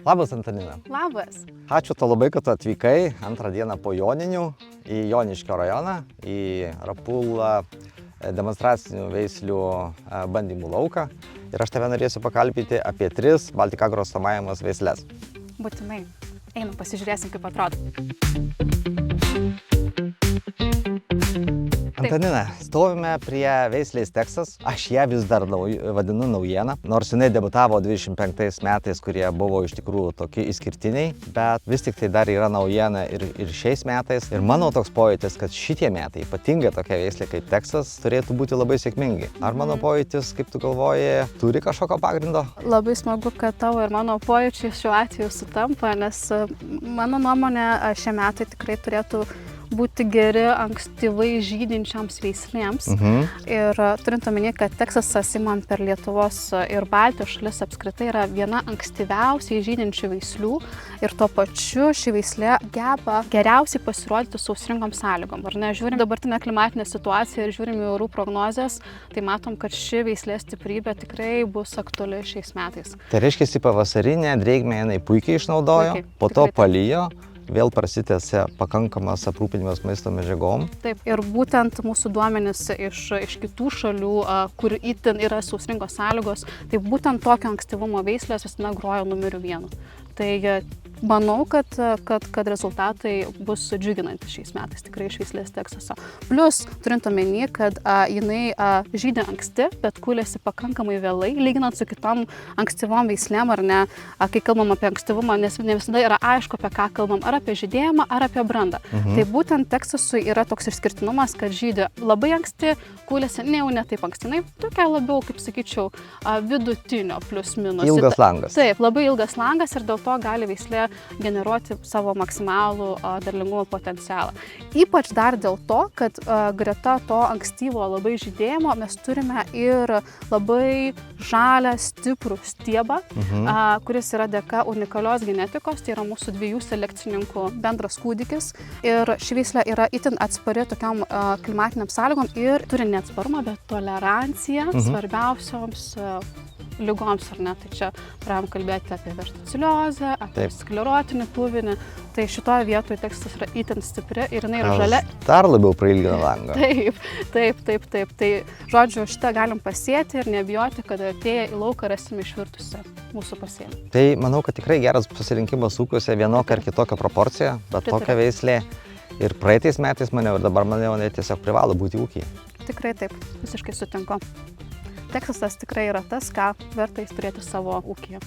Labas, Antanina. Labas. Ačiū tau labai, kad tu atvykai antrą dieną po Joninių į Joniškio rajoną, į Rapulą demonstracinių veislių bandymų lauką. Ir aš tave norėsiu pakalbėti apie 3 Baltic Agro stomaijamas veisles. Būtinai. Einam, pasižiūrėsim, kaip atrodo. Antanina, stovime prie veislės Texas. Aš ją vis dar vadinu naujieną, nors jinai debiutavo 25 metais, kurie buvo iš tikrųjų tokie išskirtiniai, bet vis tik tai dar yra naujiena ir šiais metais. Ir mano toks pojūtis, kad šitie metai, ypatingai tokia veislė kaip Texas, turėtų būti labai sėkmingi. Ar mano pojūtis, kaip tu galvoji, turi kažkokio pagrindo? Labai smagu, kad tavo ir mano pojūčiai šiuo atveju sutampa, nes mano nuomonė šie metai tikrai turėtų būti geri ankstyvai žydinčiams veislėms. Ir turint omeny, kad Teksasas, imant per Lietuvos ir Baltijos šalis apskritai, yra viena ankstyviausiai žydinčių veislių ir tuo pačiu ši veislė geba geriausiai pasirodyti sausringom sąlygom. Ar ne, žiūrim dabartinę klimatinę situaciją ir žiūrim į orų prognozes, tai matom, kad ši veislės stiprybė tikrai bus aktuali šiais metais. Tai reiškia, pavasarinė drėgmė jinai puikiai išnaudojo, po to palijo. Vėl prasitęsia pakankamas aprūpinimas maisto medžiagom. Taip, ir būtent mūsų duomenys iš kitų šalių, kur itin yra sausringos sąlygos, tai būtent tokio ankstyvumo veislės visada groja numeriu 1. Tai manau, kad rezultatai bus džiuginantys šiais metais, tikrai iš veislės Teksaso. Plus, turint omeny, kad jinai žydė anksti, bet kūlėsi pakankamai vėlai, lyginant su kitom ankstyvom veislėm, ar ne, kai kalbam apie ankstyvumą, nes ne visada yra aišku, apie ką kalbam, ar apie žydėjimą, ar apie brandą. Tai būtent Teksasui yra toks išskirtinumas, kad žydė labai anksti, kūlėsi ne taip anksti, tokia labiau, kaip sakyčiau, vidutinio plius minus. Ilgas langas. Taip, labai ilgas langas ir dėl to gali veislė generuoti savo maksimalų derlingumo potencialą. Ypač dar dėl to, kad greta to ankstyvo labai žydėjimo mes turime ir labai žalią, stiprų stiebą, kuris yra dėka unikalios genetikos, tai yra mūsų 2 selekcininkų bendras kūdikis. Ir ši veislė yra itin atspari tokiam klimatiniam sąlygom ir turi ne atsparumą, bet toleranciją svarbiausioms ligoms, ar ne? Tai čia pradėjom kalbėti apie verticiliozę, apie sklerotinį puvinį. Tai šitoje vietoje Teksasas yra itin stipri ir jinai yra žalia. Dar labiau prailgina langą. Taip. Tai, žodžiu, šitą galim pasėti ir nebijoti, kad atėję į lauką rasime išvirtusią mūsų pasienį. Tai manau, kad tikrai geras pasirinkimas ūkiuose, vienokia ar kitokia proporcija, bet tokia veislė ir praeitais metais maniau ir dabar maniau, tiesiog privalo būti ūkyje. Tikrai taip, visiškai sutinku. Teksasas tikrai yra tas, ką verta turėti savo ūkyje.